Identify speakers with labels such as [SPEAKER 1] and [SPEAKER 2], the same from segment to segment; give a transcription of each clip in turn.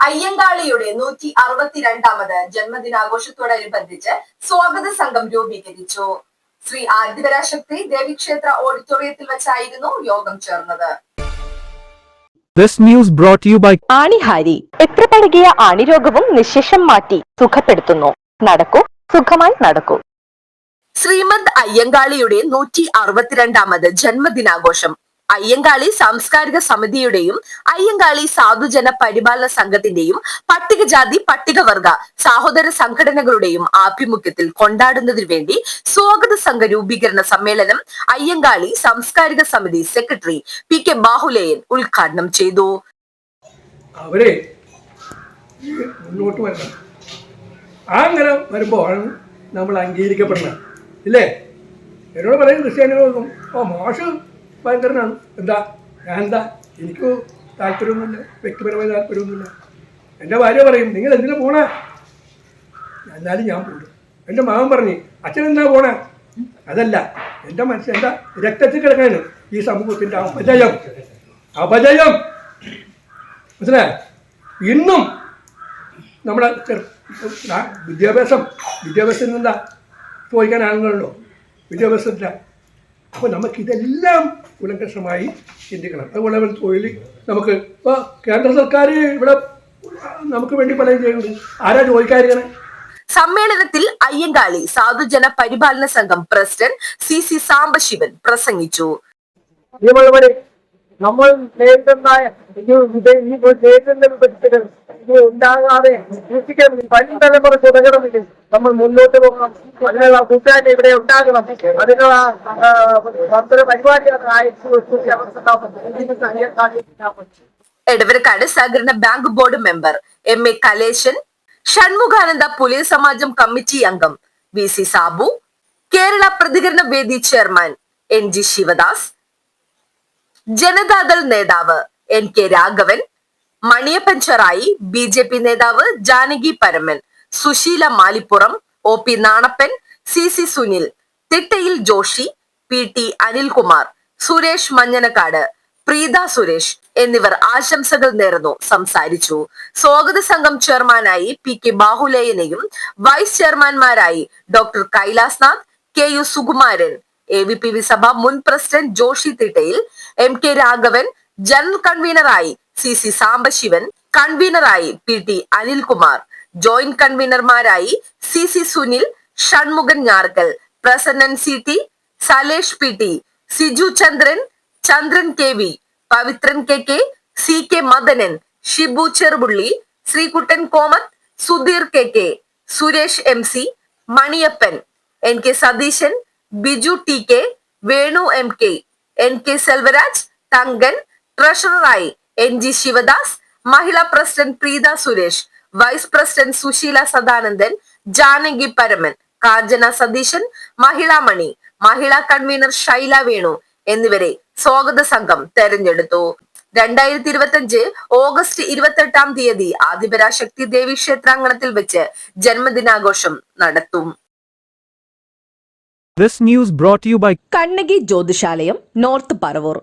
[SPEAKER 1] അയ്യങ്കാളിയുടെ 162ാമത് ജന്മദിനാഘോഷത്തോടനുബന്ധിച്ച് സ്വാഗത സംഘം രൂപീകരിച്ചു. ശ്രീ ആദിപരാശക്തി ദേവീക്ഷേത്ര ഓഡിറ്റോറിയത്തിൽ വെച്ചായിരുന്നു യോഗം ചേർന്നത്.
[SPEAKER 2] ആണിഹാരി എത്ര പഴകിയ ആണിരോഗവും നിശേഷം മാറ്റി സുഖപ്പെടുത്തുന്നു. നടക്കൂ, സുഖമായി നടക്കൂ.
[SPEAKER 1] ശ്രീമദ് അയ്യങ്കാളിയുടെ 162ാമത് ജന്മദിനാഘോഷം അയ്യങ്കാളി സാംസ്കാരിക സമിതിയുടെയും അയ്യങ്കാളി സാധുജന പരിപാലന സംഘത്തിന്റെയും പട്ടികജാതി പട്ടികവർഗ സഹോദര സംഘടനകളുടെയും ആഭിമുഖ്യത്തിൽ കൊണ്ടാടുന്നതിനു വേണ്ടി സ്വാഗത സംഘ രൂപീകരണ സമ്മേളനം അയ്യങ്കാളി സാംസ്കാരിക സമിതി സെക്രട്ടറി പി.കെ. ബാഹുലേയൻ ഉദ്ഘാടനം ചെയ്തു.
[SPEAKER 3] അവരെ മുന്നോട്ട് വരണം. അങ്ങനെ വരുമ്പോഴാണ് നമ്മൾ അംഗീകരിക്കപ്പെടണം, ഇല്ലേ? എന്നോട് പറയും ക്രിസ്ത്യാനികളൊന്നും മോശം ഭയങ്കരനാണ്. എന്താ എനിക്ക് താല്പര്യമൊന്നുമില്ല, വ്യക്തിപരമായ താല്പര്യമൊന്നുമില്ല. എൻ്റെ ഭാര്യ പറയും നിങ്ങൾ എന്തിനാ പോണേ? എന്നാലും ഞാൻ പോകും. എൻ്റെ മകൻ പറഞ്ഞു അച്ഛൻ എന്താ പോണേ? അതല്ല, എൻ്റെ മനസ്സിൽ എന്താ രക്തത്തിൽ കിടക്കാണ് ഈ സമൂഹത്തിൻ്റെ അപജയം. മനസ്സിലായ? ഇന്നും നമ്മുടെ വിദ്യാഭ്യാസം എന്താ ചോദിക്കാൻ ആളുകളുണ്ടോ? വിദ്യാഭ്യാസത്തില്ല. അപ്പോൾ നമുക്കിതെല്ലാം കുലങ്കഷമായി ചിന്തിക്കണം. അതുപോലെ തൊഴിൽ നമുക്ക് ഇപ്പോൾ കേന്ദ്ര സർക്കാർ ഇവിടെ നമുക്ക് വേണ്ടി പലതും ചെയ്യുന്നുണ്ട്. ആരാ ചോദിക്കാതിരിക്കണേ?
[SPEAKER 1] സമ്മേളനത്തിൽ അയ്യങ്കാളി സാധുജന പരിപാലന സംഘം പ്രസിഡന്റ് സി സാംബശിവൻ പ്രസംഗിച്ചു.
[SPEAKER 4] നമ്മൾ നേരിടുന്ന വിപത്തുകൾ ഉണ്ടാകാതെ വരും തലമുറ തുടങ്ങണമെങ്കിൽ നമ്മൾ മുന്നോട്ട് പോകണം. അതിനുള്ള കൂട്ടായ്മ ഇവിടെ ഉണ്ടാകണം. അതിനുള്ള പരിപാടിയാണ്
[SPEAKER 1] എടവരക്കാട് സഹകരണ bank board member M A. Kaleshan, Shanmukhananda Pulaya Samajam committee അംഗം വി.സി. സാബു, കേരള പ്രതികരണ വേദി ചെയർമാൻ എൻ.ജി. ശിവദാസ്, ജനതാദൾ നേതാവ് എൻ.കെ. രാഘവൻ, മണിയപ്പൻ ചെറായി, ബി.ജെ.പി. നേതാവ് Janaki Paraman, Sushila Malipuram, O P. Nanappan, C Sunil, Thittayil Joshi, P T. Anilkumar, Suresh Manjanakkad, Preetha Suresh എന്നിവർ ആശംസകൾ നേർന്നു സംസാരിച്ചു. സ്വാഗത സംഘം ചെയർമാനായി പി.കെ. ബാഹുലേയനെയും വൈസ് ചെയർമാൻമാരായി doctor Kailasnath, K U. Sukumaran, A V P V. Sabha മുൻ president Joshi Thittayil, M K. Raghavan, general കൺവീനറായി സി സാംബശിവൻ, കൺവീനറായി പി.ടി. അനിൽകുമാർ, ജോയിന്റ് കൺവീനർമാരായി C Sunil, Shanmukhan Njarakkal, Prasannan C T, Salesh P T, Siju Chandran, Chandran K V, Pavithran K K, C K. Madanan, Shibu Cherupulli, Sreekuttan Komath, Sudheer K K, Suresh M C, Maniyappan, N K. Satheesan, Biju T K, Venu M K, N K. Selvaraj, Thankan, ട്രഷററായി എൻ.ജി. ശിവദാസ്, മഹിളാ president Preetha Suresh, vice president Sushila Sadanandan, Janaki Paraman, Kanchana Satheesan, മഹിളാ മണി, മഹിളാ കൺവീനർ ശൈല വേണു എന്നിവരെ സ്വാഗത സംഘം തെരഞ്ഞെടുത്തു. 2025 ഓഗസ്റ്റ് 28-ാം തീയതി ആദിപരാശക്തി ദേവി ക്ഷേത്രാങ്കണത്തിൽ വെച്ച് ജന്മദിനാഘോഷം നടത്തും.
[SPEAKER 2] കണ്ണകി ജ്യോതിഷാലയം, നോർത്ത് പറവൂർ.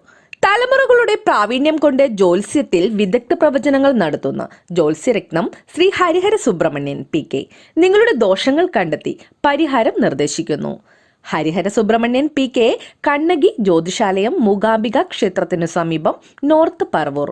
[SPEAKER 2] തലമുറകളുടെ പ്രാവീണ്യം കൊണ്ട് ജ്യോത്സ്യത്തിൽ വിദഗ്ധ പ്രവചനങ്ങൾ നടത്തുന്ന ജ്യോത്സ്യരത്നം ശ്രീ ഹരിഹര സുബ്രഹ്മണ്യൻ പി.കെ. നിങ്ങളുടെ ദോഷങ്ങൾ കണ്ടെത്തി പരിഹാരം നിർദ്ദേശിക്കുന്നു. ഹരിഹര സുബ്രഹ്മണ്യൻ പി.കെ. കണ്ണകി ജ്യോതിഷാലയം, മൂകാംബിക ക്ഷേത്രത്തിനു സമീപം, നോർത്ത് പറവൂർ.